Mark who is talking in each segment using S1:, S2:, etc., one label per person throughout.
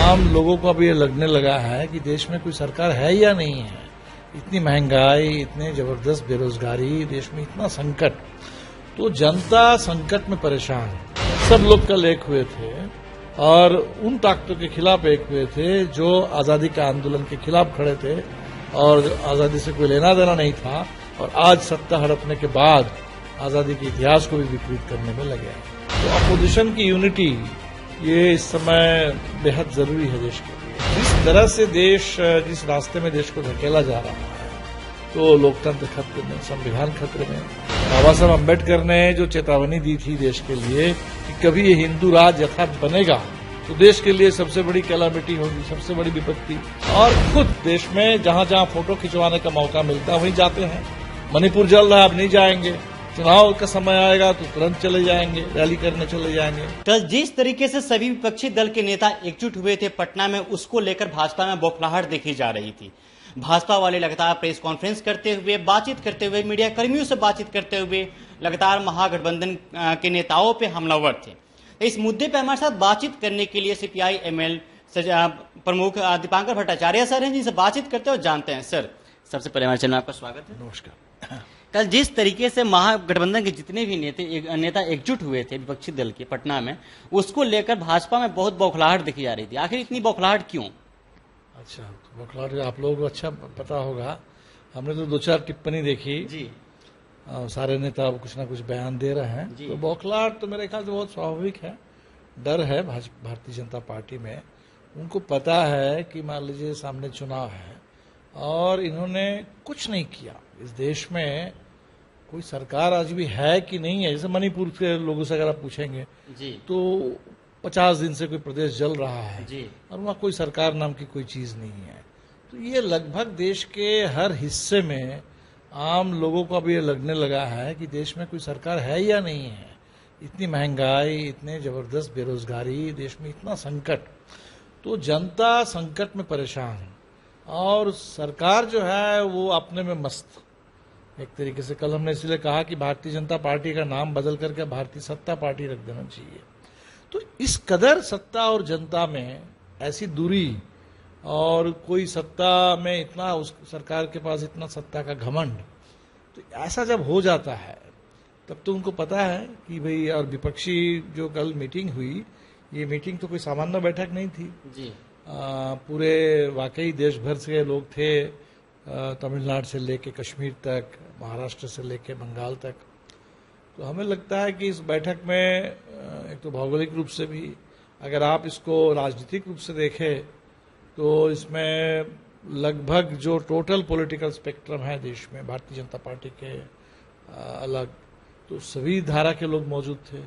S1: आम लोगों को अब ये लगने लगा है कि देश में कोई सरकार है या नहीं है। इतनी महंगाई, इतने जबरदस्त बेरोजगारी, देश में इतना संकट, तो जनता संकट में परेशान है। सब लोग कल एक हुए थे और उन ताकतों के खिलाफ एक हुए थे जो आजादी के आंदोलन के खिलाफ खड़े थे और आजादी से कोई लेना देना नहीं था, और आज सत्ता हड़पने के बाद आजादी के इतिहास को भी विकृत करने में लगे हैं। तो अपोजिशन की यूनिटी ये इस समय बेहद जरूरी है देश के लिए। जिस तरह से देश जिस रास्ते में देश को धकेला जा रहा है, तो लोकतंत्र खतरे में, संविधान खतरे में। बाबा साहब अम्बेडकर ने जो चेतावनी दी थी देश के लिए कि कभी ये हिंदू राज यथार्थ बनेगा तो देश के लिए सबसे बड़ी कैलामिटी होगी, सबसे बड़ी विपत्ति। और खुद देश में जहां जहां फोटो खिंचवाने का मौका मिलता है वहीं जाते हैं। मणिपुर जल रहा है, अब नहीं जाएंगे। चुनाव का समय आएगा तो तुरंत चले जाएंगे, रैली करने चले जाएंगे।
S2: कल जिस तरीके से सभी विपक्षी दल के नेता एकजुट हुए थे पटना में, उसको लेकर भाजपा में बौखलाहट देखी जा रही थी। भाजपा वाले लगातार प्रेस कॉन्फ्रेंस करते हुए, बातचीत करते हुए, मीडिया कर्मियों से बातचीत करते हुए लगातार महागठबंधन के नेताओं पे हमलावर थे। इस मुद्दे पर हमारे साथ बातचीत करने के लिए सीपीआई एमएल प्रमुख दीपांकर भट्टाचार्य सर हैं, जिनसे बातचीत करते और जानते हैं। सर, सबसे पहले हमारे चैनल में आपका स्वागत है।
S1: नमस्कार।
S2: कल जिस तरीके से महागठबंधन के जितने भी नेता एकजुट हुए थे विपक्षी दल के पटना में, उसको लेकर भाजपा में बहुत बौखलाहट देखी जा रही थी। आखिर इतनी बौखलाहट क्यों?
S1: अच्छा, तो बौखलाहट आप लोगों को अच्छा पता होगा। हमने तो 2-4 टिप्पणी देखी जी। सारे नेता अब कुछ ना कुछ बयान दे रहे हैं, तो बौखलाहट तो मेरे ख्याल से बहुत स्वाभाविक है। डर है भारतीय जनता पार्टी में। उनको पता है कि मान लीजिए सामने चुनाव है और इन्होंने कुछ नहीं किया। इस देश में कोई सरकार आज भी है कि नहीं है। जैसे मणिपुर के लोगों से अगर आप पूछेंगे जी, तो 50 दिन से कोई प्रदेश जल रहा है जी, और वहाँ कोई सरकार नाम की कोई चीज नहीं है। तो ये लगभग देश के हर हिस्से में आम लोगों को अब ये लगने लगा है कि देश में कोई सरकार है या नहीं है। इतनी महंगाई, इतने जबरदस्त बेरोजगारी, देश में इतना संकट, तो जनता संकट में परेशान है और सरकार जो है वो अपने में मस्त। एक तरीके से कल हमने इसलिए कहा कि भारतीय जनता पार्टी का नाम बदल करके भारतीय सत्ता पार्टी रख देना चाहिए। तो इस कदर सत्ता और जनता में ऐसी दूरी, और कोई सत्ता में इतना, उस सरकार के पास इतना सत्ता का घमंड, तो ऐसा जब हो जाता है तब तो उनको पता है कि भाई, और विपक्षी जो कल मीटिंग हुई, ये मीटिंग तो कोई सामान्य बैठक नहीं थी जी। पूरे वाकई देश भर से लोग थे, तमिलनाडु से लेके कश्मीर तक, महाराष्ट्र से लेके बंगाल तक। तो हमें लगता है कि इस बैठक में एक तो भौगोलिक रूप से भी, अगर आप इसको राजनीतिक रूप से देखें तो इसमें लगभग जो टोटल पॉलिटिकल स्पेक्ट्रम है देश में, भारतीय जनता पार्टी के अलग, तो सभी धारा के लोग मौजूद थे।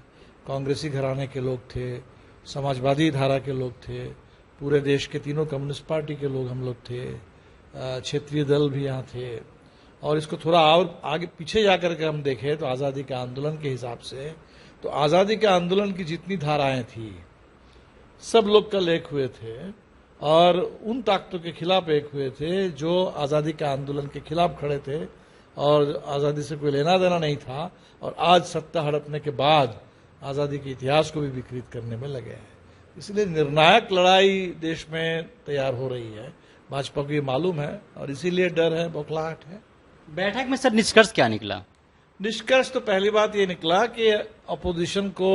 S1: कांग्रेसी घराने के लोग थे, समाजवादी धारा के लोग थे, पूरे देश के तीनों कम्युनिस्ट पार्टी के लोग हम लोग थे, क्षेत्रीय दल भी यहाँ थे। और इसको थोड़ा और आगे पीछे जाकर के हम देखें तो आज़ादी के आंदोलन के हिसाब से, तो आज़ादी के आंदोलन की जितनी धाराएं थी, सब लोग कल एक हुए थे और उन ताकतों के खिलाफ एक हुए थे जो आज़ादी के आंदोलन के खिलाफ खड़े थे और आज़ादी से कोई लेना देना नहीं था, और आज सत्ता हड़पने के बाद आज़ादी के इतिहास को भी विकृत करने में लगे हैं। इसलिए निर्णायक लड़ाई देश में तैयार हो रही है। भाजपा को ये मालूम है और इसीलिए डर है, बौखलाहट है।
S2: बैठक में सर निष्कर्ष क्या निकला?
S1: निष्कर्ष तो पहली बात ये निकला कि अपोजिशन को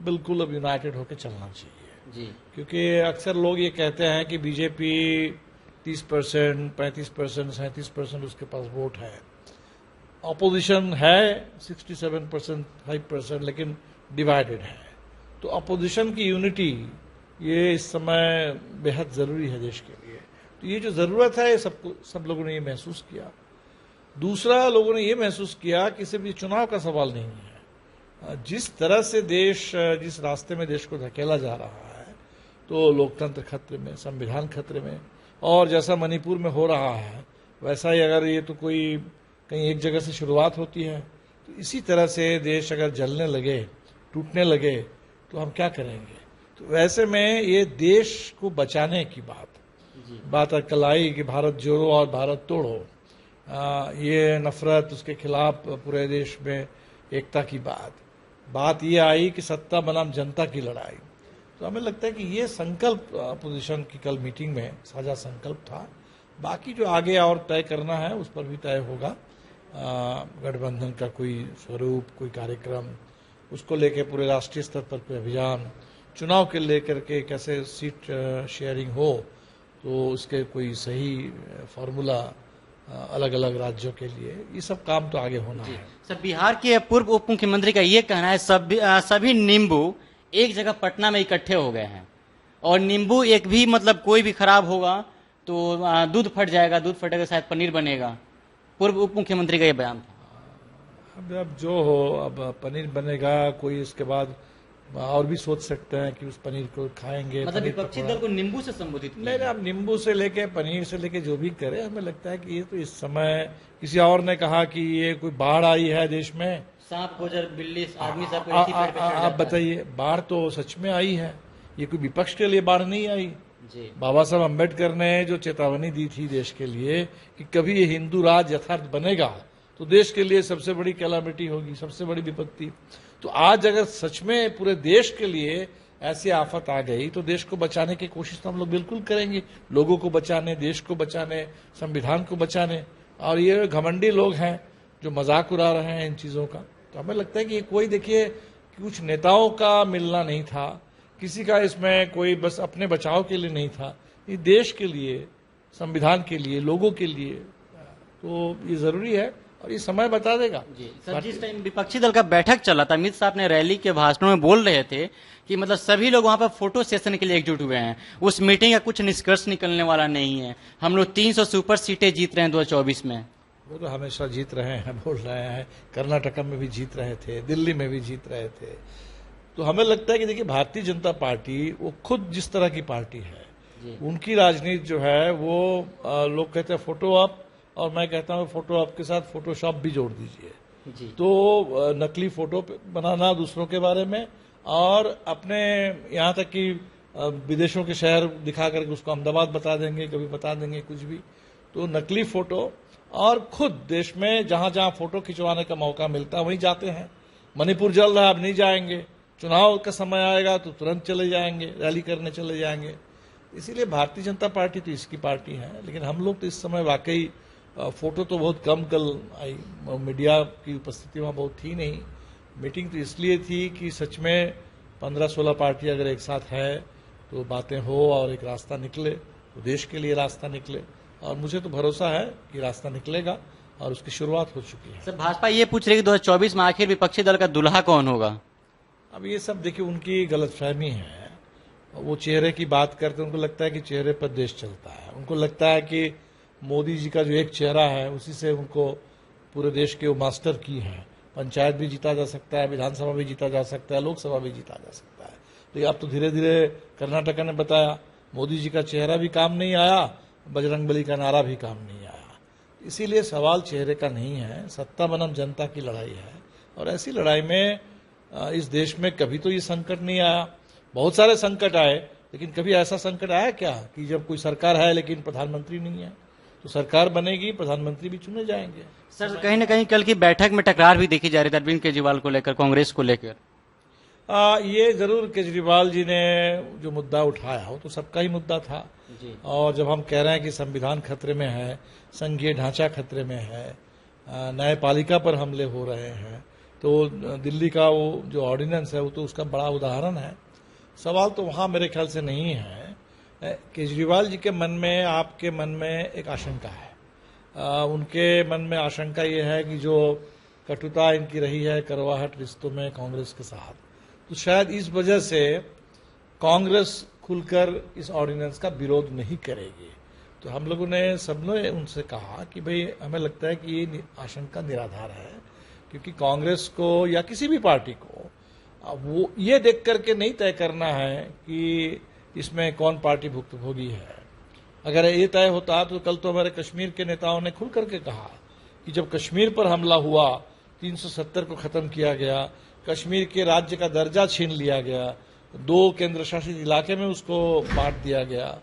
S1: बिल्कुल अब यूनाइटेड होकर चलना चाहिए जी। क्योंकि अक्सर लोग ये कहते हैं कि बीजेपी 30%, 35%, 37% उसके पास वोट है, अपोजिशन है 67%, 5%, लेकिन डिवाइडेड है। तो अपोजिशन की यूनिटी ये इस समय बेहद जरूरी है देश के लिए। तो ये जो जरूरत है, सब लोगों ने ये महसूस किया। दूसरा, लोगों ने ये महसूस किया कि सिर्फ ये चुनाव का सवाल नहीं है। जिस तरह से देश जिस रास्ते में देश को धकेला जा रहा है, तो लोकतंत्र खतरे में, संविधान खतरे में, और जैसा मणिपुर में हो रहा है वैसा ही अगर ये तो कोई कहीं एक जगह से शुरुआत होती है, तो इसी तरह से देश अगर जलने लगे, टूटने लगे, तो हम क्या करेंगे। तो वैसे में ये देश को बचाने की बात कल आई कि भारत जोड़ो और भारत तोड़ो, ये नफरत, उसके खिलाफ पूरे देश में एकता की बात ये आई कि सत्ता बनाम जनता की लड़ाई। तो हमें लगता है कि ये संकल्प अपोजिशन की कल मीटिंग में साझा संकल्प था। बाकी जो आगे और तय करना है उस पर भी तय होगा। गठबंधन का कोई स्वरूप, कोई कार्यक्रम, उसको लेके पूरे राष्ट्रीय स्तर पर कोई अभियान, चुनाव के लेकर के कैसे सीट शेयरिंग हो, तो उसके कोई सही फार्मूला अलग अलग राज्यों के लिए, ये सब काम तो आगे होना है।
S2: सर, बिहार के पूर्व उप मुख्यमंत्री का ये कहना है सभी नींबू एक जगह पटना में इकट्ठे हो गए हैं और नींबू एक भी मतलब कोई भी खराब होगा तो दूध फट जाएगा, दूध फटेगा शायद पनीर बनेगा। पूर्व उप मुख्यमंत्री का ये बयान था।
S1: अब जो हो, अब पनीर बनेगा, कोई इसके बाद और भी सोच सकते हैं कि उस पनीर को खाएंगे।
S2: मतलब विपक्षी दल को नींबू से संबोधित किया।
S1: नहीं, अब नींबू से लेके पनीर से लेके जो भी करे, हमें लगता है कि ये तो इस समय, किसी और ने कहा कि ये कोई बाढ़ आई है देश में,
S2: सांप गोजर बिल्ली आदमी सब
S1: आप बताइए, बाढ़ तो सच में आई है, ये कोई विपक्ष के लिए बाढ़ नहीं आई। बाबा साहब अम्बेडकर ने जो चेतावनी दी थी देश के लिए कि कभी ये हिंदू राज यथार्थ बनेगा तो देश के लिए सबसे बड़ी कैलामिटी होगी, सबसे बड़ी विपत्ति। तो आज अगर सच में पूरे देश के लिए ऐसी आफत आ गई तो देश को बचाने की कोशिश तो हम लोग बिल्कुल करेंगे, लोगों को बचाने, देश को बचाने, संविधान को बचाने। और ये घमंडी लोग हैं जो मजाक उड़ा रहे हैं इन चीजों का, तो हमें लगता है कि ये कोई, देखिए, कुछ नेताओं का मिलना नहीं था, किसी का इसमें कोई बस अपने बचाव के लिए नहीं था, ये देश के लिए, संविधान के लिए, लोगों के लिए, तो ये जरूरी है और ये समय बता देगा।
S2: सर, जिस टाइम विपक्षी दल का बैठक चला था, अमित शाह अपने रैली के भाषणों में बोल रहे थे कि मतलब सभी लोग वहां पर फोटो सेशन के लिए एकजुट हुए हैं, उस मीटिंग का कुछ निष्कर्ष निकलने वाला नहीं है, हम लोग 300 सुपर सीटें जीत रहे हैं 2024 में।
S1: वो तो हमेशा जीत रहे हैं, बोल रहे हैं, कर्नाटक में भी जीत रहे थे, दिल्ली में भी जीत रहे थे। तो हमें लगता है कि देखिए, भारतीय जनता पार्टी वो खुद जिस तरह की पार्टी है, उनकी राजनीति जो है वो लोग कहते हैं फोटो आप, और मैं कहता हूँ फोटो आपके साथ फोटोशॉप भी जोड़ दीजिए। तो नकली फोटो बनाना दूसरों के बारे में, और अपने यहाँ तक कि विदेशों के शहर दिखा करके उसको अहमदाबाद बता देंगे, कभी बता देंगे कुछ भी। तो नकली फोटो, और खुद देश में जहां जहां फोटो खिंचवाने का मौका मिलता है वहीं जाते हैं। मणिपुर जल रहा है, अब नहीं जाएंगे, चुनाव का समय आएगा तो तुरंत चले जाएंगे, रैली करने चले जाएंगे। इसीलिए भारतीय जनता पार्टी तो इसकी पार्टी है, लेकिन हम लोग तो इस समय वाकई फोटो तो बहुत कम कल आई, मीडिया की उपस्थिति वहां बहुत थी नहीं। मीटिंग तो इसलिए थी कि सच में 15-16 पार्टी अगर एक साथ है तो बातें हो और एक रास्ता निकले, तो देश के लिए रास्ता निकले, और मुझे तो भरोसा है कि रास्ता निकलेगा और उसकी शुरुआत हो चुकी है।
S2: सर, भाजपा ये पूछ रही है कि 2024 में आखिर विपक्षी दल का दूल्हा कौन होगा?
S1: अब ये सब देखिए, उनकी गलतफहमी है, वो चेहरे की बात करते, उनको लगता है कि चेहरे पर देश चलता है, उनको लगता है कि मोदी जी का जो एक चेहरा है उसी से उनको पूरे देश के वो मास्टर की है। पंचायत भी जीता जा सकता है, विधानसभा भी जीता जा सकता है, लोकसभा भी जीता जा सकता है। तो अब तो धीरे धीरे कर्नाटक ने बताया, मोदी जी का चेहरा भी काम नहीं आया, बजरंगबली का नारा भी काम नहीं आया। इसीलिए सवाल चेहरे का नहीं है, सत्ता बनाम जनता की लड़ाई है, और ऐसी लड़ाई में इस देश में कभी तो ये संकट नहीं आया। बहुत सारे संकट आए, लेकिन कभी ऐसा संकट आया क्या कि जब कोई सरकार है लेकिन प्रधानमंत्री नहीं है? तो सरकार बनेगी, प्रधानमंत्री भी चुने जाएंगे।
S2: सर, कहीं ना कहीं कल की बैठक में टकरार भी देखी जा रही थी अरविंद केजरीवाल को लेकर, कांग्रेस को लेकर।
S1: ये जरूर केजरीवाल जी ने जो मुद्दा उठाया वो तो सबका ही मुद्दा था जी। और जब हम कह रहे हैं कि संविधान खतरे में है, संघीय ढांचा खतरे में है, न्यायपालिका पर हमले हो रहे हैं, तो दिल्ली का वो जो ऑर्डिनेंस है वो तो उसका बड़ा उदाहरण है। सवाल तो वहां मेरे ख्याल से नहीं है। केजरीवाल जी के मन में, आपके मन में एक आशंका है। उनके मन में आशंका ये है कि जो कटुता इनकी रही है करवाहट रिश्तों में कांग्रेस के साथ, तो शायद इस वजह से कांग्रेस खुलकर इस ऑर्डिनेंस का विरोध नहीं करेगी। तो हम लोगों ने सबने उनसे कहा कि भाई हमें लगता है कि ये आशंका निराधार है, क्योंकि कांग्रेस को या किसी भी पार्टी को वो ये देख करके नहीं तय करना है कि इसमें कौन पार्टी भुक्तभोगी है। अगर ये तय होता तो कल तो हमारे कश्मीर के नेताओं ने खुल करके कहा कि जब कश्मीर पर हमला हुआ, 370 को खत्म किया गया, कश्मीर के राज्य का दर्जा छीन लिया गया, 2 केंद्र शासित इलाके में उसको बांट दिया गया,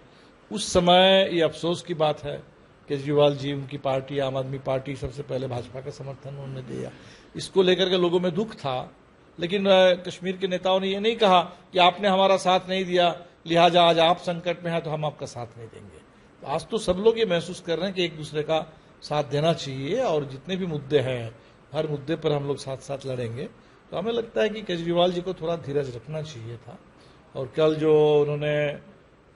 S1: उस समय ये अफसोस की बात है। केजरीवाल जी, उनकी पार्टी आम आदमी पार्टी सबसे पहले भाजपा का समर्थन उन्होंने दिया, इसको लेकर के लोगों में दुख था। लेकिन कश्मीर के नेताओं ने ये नहीं कहा कि आपने हमारा साथ नहीं दिया, लिहाजा आज आप संकट में हैं तो हम आपका साथ नहीं देंगे। तो आज तो सब लोग ये महसूस कर रहे हैं कि एक दूसरे का साथ देना चाहिए, और जितने भी मुद्दे हैं हर मुद्दे पर हम लोग साथ साथ लड़ेंगे। तो हमें लगता है कि केजरीवाल जी को थोड़ा धीरज रखना चाहिए था। और कल जो उन्होंने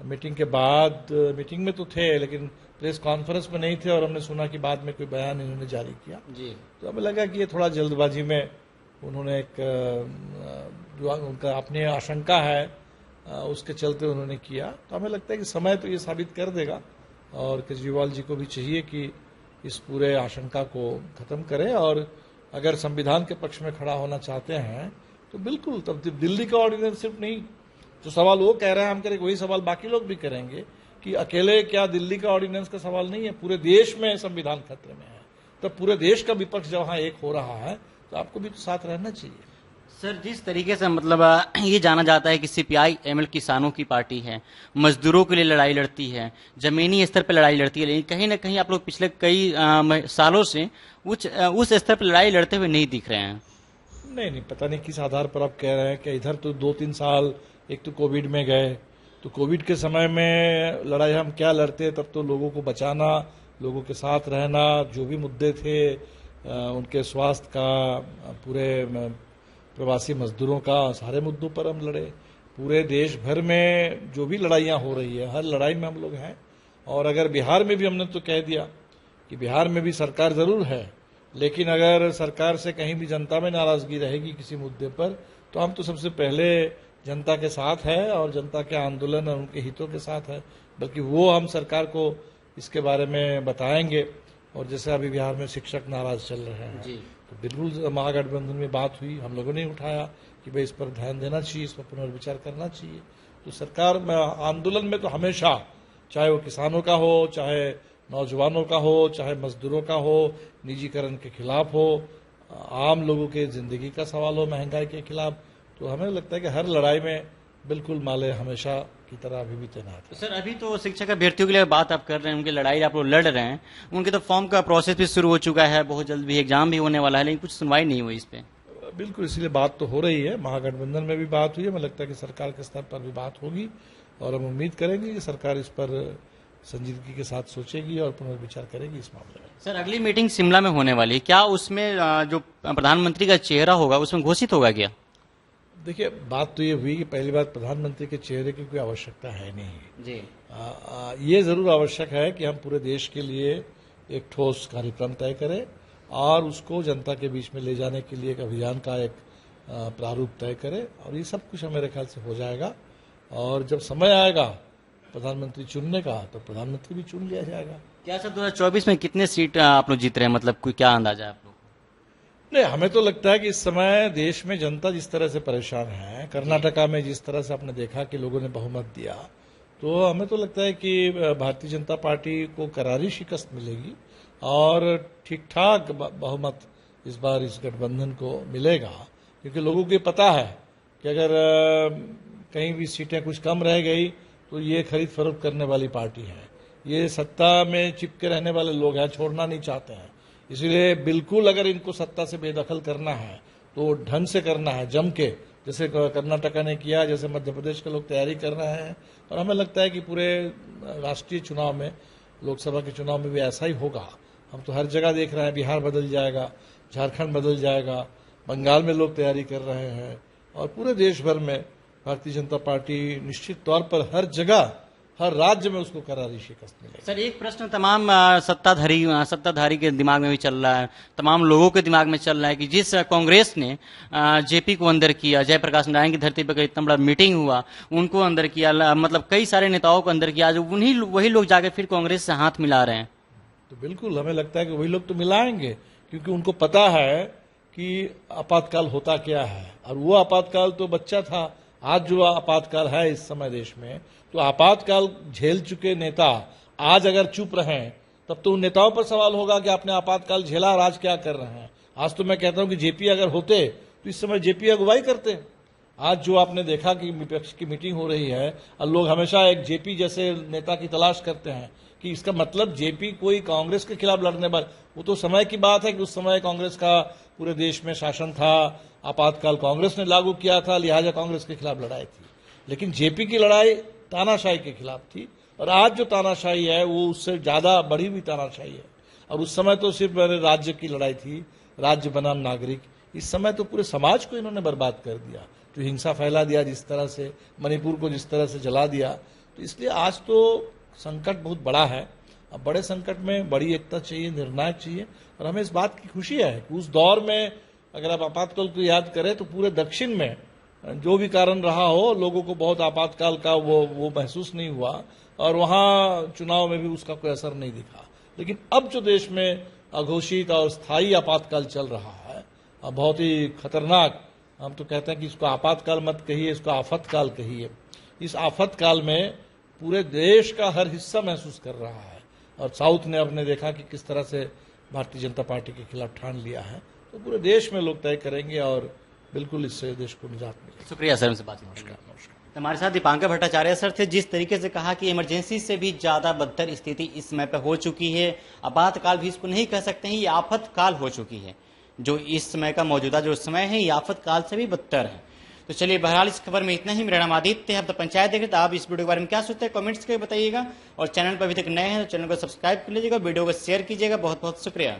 S1: मीटिंग के बाद, मीटिंग में तो थे लेकिन प्रेस कॉन्फ्रेंस में नहीं थे, और हमने सुना कि बाद में कोई बयान इन्होंने जारी किया जी। तो हमें लगा कि ये थोड़ा जल्दबाजी में उन्होंने एक जो उनका अपनी आशंका है उसके चलते उन्होंने किया। तो हमें लगता है कि समय तो ये साबित कर देगा, और केजरीवाल जी को भी चाहिए कि इस पूरे आशंका को खत्म करें, और अगर संविधान के पक्ष में खड़ा होना चाहते हैं तो बिल्कुल, तब दिल्ली का ऑर्डिनेंस सिर्फ नहीं, जो सवाल वो कह रहे हैं हम करेंगे, वही सवाल बाकी लोग भी करेंगे कि अकेले क्या दिल्ली का ऑर्डिनेंस का सवाल नहीं है, पूरे देश में संविधान खतरे में है। तो पूरे देश का विपक्ष जब वहां एक हो रहा है तो आपको भी तो साथ रहना चाहिए।
S2: सर, जिस तरीके से मतलब ये जाना जाता है कि सीपीआई एमएल किसानों की पार्टी है, मजदूरों के लिए लड़ाई लड़ती है, जमीनी स्तर पर लड़ाई लड़ती है, लेकिन कहीं ना कहीं आप लोग पिछले कई सालों से उस स्तर पर लड़ाई लड़ते हुए नहीं दिख रहे हैं।
S1: नहीं, पता नहीं किस आधार पर आप कह रहे हैं कि इधर तो 2-3 साल, एक तो कोविड में गए, तो कोविड के समय में लड़ाई हम क्या लड़ते, तब तो लोगों को बचाना, लोगों के साथ रहना, जो भी मुद्दे थे उनके स्वास्थ्य का, पूरे प्रवासी मजदूरों का, सारे मुद्दों पर हम लड़े। पूरे देश भर में जो भी लड़ाइयाँ हो रही है, हर लड़ाई में हम लोग हैं। और अगर बिहार में भी हमने तो कह दिया कि बिहार में भी सरकार जरूर है, लेकिन अगर सरकार से कहीं भी जनता में नाराजगी रहेगी किसी मुद्दे पर, तो हम तो सबसे पहले जनता के साथ है और जनता के आंदोलन और उनके हितों के साथ है, बल्कि वो हम सरकार को इसके बारे में बताएंगे। और जैसे अभी बिहार में शिक्षक नाराज चल रहे हैं जी, तो बिल्कुल महागठबंधन में बात हुई, हम लोगों ने उठाया कि भाई इस पर ध्यान देना चाहिए, इस पर पुनर्विचार करना चाहिए। तो सरकार में आंदोलन में तो हमेशा, चाहे वो किसानों का हो, चाहे नौजवानों का हो, चाहे मजदूरों का हो, निजीकरण के खिलाफ हो, आम लोगों के जिंदगी का सवाल हो, महंगाई के खिलाफ, तो हमें लगता है कि हर लड़ाई में बिल्कुल माले हमेशा की तरह अभी भी तैनात है।
S2: सर, अभी तो शिक्षक अभ्यर्थियों के लिए बात आप कर रहे हैं, उनकी लड़ाई आप लोग लड़ रहे हैं, उनके तो फॉर्म का प्रोसेस भी शुरू हो चुका है, बहुत जल्द भी एग्जाम भी होने वाला है, लेकिन कुछ सुनवाई नहीं हुई इस पे।
S1: बिल्कुल, इसलिए बात तो हो रही है, महागठबंधन में भी बात हुई है, मुझे लगता है कि सरकार के स्तर पर भी बात होगी, और हम उम्मीद करेंगे कि सरकार इस पर संजीदगी के साथ सोचेगी और पुनर्विचार करेगी इस मामले में।
S2: सर, अगली मीटिंग शिमला में होने वाली है, क्या उसमें जो प्रधानमंत्री का चेहरा होगा उसमें घोषित होगा क्या?
S1: देखिए, बात तो ये हुई कि पहली बात, प्रधानमंत्री के चेहरे की कोई आवश्यकता है नहीं जी। ये जरूर आवश्यक है कि हम पूरे देश के लिए एक ठोस कार्यक्रम तय करें और उसको जनता के बीच में ले जाने के लिए एक अभियान का एक प्रारूप तय करें, और ये सब कुछ मेरे ख्याल से हो जाएगा। और जब समय आएगा प्रधानमंत्री चुनने का, तो प्रधानमंत्री भी चुन लिया जाएगा।
S2: क्या सर 2024 में कितने सीट आप लोग जीत रहे हैं, मतलब कोई क्या अंदाजा है आप लोग?
S1: नहीं, हमें तो लगता है कि इस समय देश में जनता जिस तरह से परेशान है, कर्नाटका में जिस तरह से आपने देखा कि लोगों ने बहुमत दिया, तो हमें तो लगता है कि भारतीय जनता पार्टी को करारी शिकस्त मिलेगी और ठीक ठाक बहुमत इस बार इस गठबंधन को मिलेगा, क्योंकि लोगों को पता है कि अगर कहीं भी सीटें कुछ कम रह गई तो ये खरीद फरोख्त करने वाली पार्टी है, ये सत्ता में चिपके रहने वाले लोग हैं, छोड़ना नहीं चाहते हैं। इसलिए बिल्कुल अगर इनको सत्ता से बेदखल करना है तो ढंग से करना है, जम के, जैसे कर्नाटका ने किया, जैसे मध्य प्रदेश के लोग तैयारी कर रहे हैं, और हमें लगता है कि पूरे राष्ट्रीय चुनाव में, लोकसभा के चुनाव में भी ऐसा ही होगा। हम तो हर जगह देख रहे हैं, बिहार बदल जाएगा, झारखंड बदल जाएगा, बंगाल में लोग तैयारी कर रहे हैं, और पूरे देश भर में भारतीय जनता पार्टी निश्चित तौर पर हर जगह, हर राज्य में उसको करारी शिकस्त मिलेगी।
S2: सर, एक प्रश्न तमाम सत्ताधारी के दिमाग में भी चल रहा है, तमाम लोगों के दिमाग में चल रहा है कि जिस कांग्रेस ने जेपी को अंदर किया, जयप्रकाश नारायण की धरती पर इतना बड़ा मीटिंग हुआ, उनको अंदर किया, मतलब कई सारे नेताओं को अंदर किया, आज वही लोग जाके फिर कांग्रेस से हाथ मिला रहे हैं।
S1: तो बिल्कुल हमें लगता है कि वही लोग तो मिलाएंगे, क्योंकि उनको पता है कि आपातकाल होता क्या है, और वो आपातकाल तो बच्चा था। आज जो आपातकाल है इस समय देश में, तो आपातकाल झेल चुके नेता आज अगर चुप रहें, तब तो उन नेताओं पर सवाल होगा कि आपने आपातकाल झेला और आज क्या कर रहे हैं। आज तो मैं कहता हूं कि जेपी अगर होते तो इस समय जेपी अगुवाई करते। आज जो आपने देखा कि विपक्ष की मीटिंग हो रही है और लोग हमेशा एक जेपी जैसे नेता की तलाश करते हैं कि इसका मतलब जेपी कोई कांग्रेस के खिलाफ लड़ने वाला, वो तो समय की बात है कि उस समय कांग्रेस का पूरे देश में शासन था, आपातकाल कांग्रेस ने लागू किया था, लिहाजा कांग्रेस के खिलाफ लड़ाई थी। लेकिन जेपी की लड़ाई तानाशाही के खिलाफ थी, और आज जो तानाशाही है वो उससे ज्यादा बढ़ी हुई तानाशाही है। और उस समय तो सिर्फ राज्य की लड़ाई थी, राज्य बनाम नागरिक। इस समय तो पूरे समाज को इन्होंने बर्बाद कर दिया, जो हिंसा फैला दिया जिस तरह से, मणिपुर को जिस तरह से जला दिया। तो इसलिए आज तो संकट बहुत बड़ा है। अब बड़े संकट में बड़ी एकता चाहिए, निर्णायक चाहिए। और हमें इस बात की खुशी है कि उस दौर में अगर आप आपातकाल को याद करें तो पूरे दक्षिण में जो भी कारण रहा हो, लोगों को बहुत आपातकाल का वो महसूस नहीं हुआ, और वहां चुनाव में भी उसका कोई असर नहीं दिखा। लेकिन अब जो देश में अघोषित और स्थायी आपातकाल चल रहा है, बहुत ही खतरनाक, हम तो कहते हैं कि इसको आपातकाल मत कहिए, इसको आफतकाल कहिए। इस आफतकाल में पूरे देश का हर हिस्सा महसूस कर रहा है, और साउथ ने आपने देखा कि किस तरह से भारतीय जनता पार्टी के खिलाफ ठान लिया है। तो पूरे देश में लोग तय करेंगे और बिल्कुल इससे देश को निजात मिलेगी।
S2: शुक्रिया सर, हमसे बात करने के लिए। हमारे साथ दीपांकर भट्टाचार्य सर थे। जिस तरीके से कहा कि इमरजेंसी से भी ज्यादा बदतर स्थिति इस समय पर हो चुकी है, आपातकाल भी इसको नहीं कह सकते हैं, ये आफतकाल हो चुकी है। जो इस समय का मौजूदा जो समय है, ये आफतकाल से भी बदतर है। तो चलिए, बहरहाल इस खबर में इतना ही। मेरा नाम आदित्य है। अब तो पंचायत देख रहे, तो आप इस वीडियो के बारे में क्या सोचते हैं कमेंट्स करके बताइएगा, और चैनल पर अभी तक नए हैं तो चैनल को सब्सक्राइब कर लीजिएगा, वीडियो को शेयर कीजिएगा। बहुत बहुत शुक्रिया।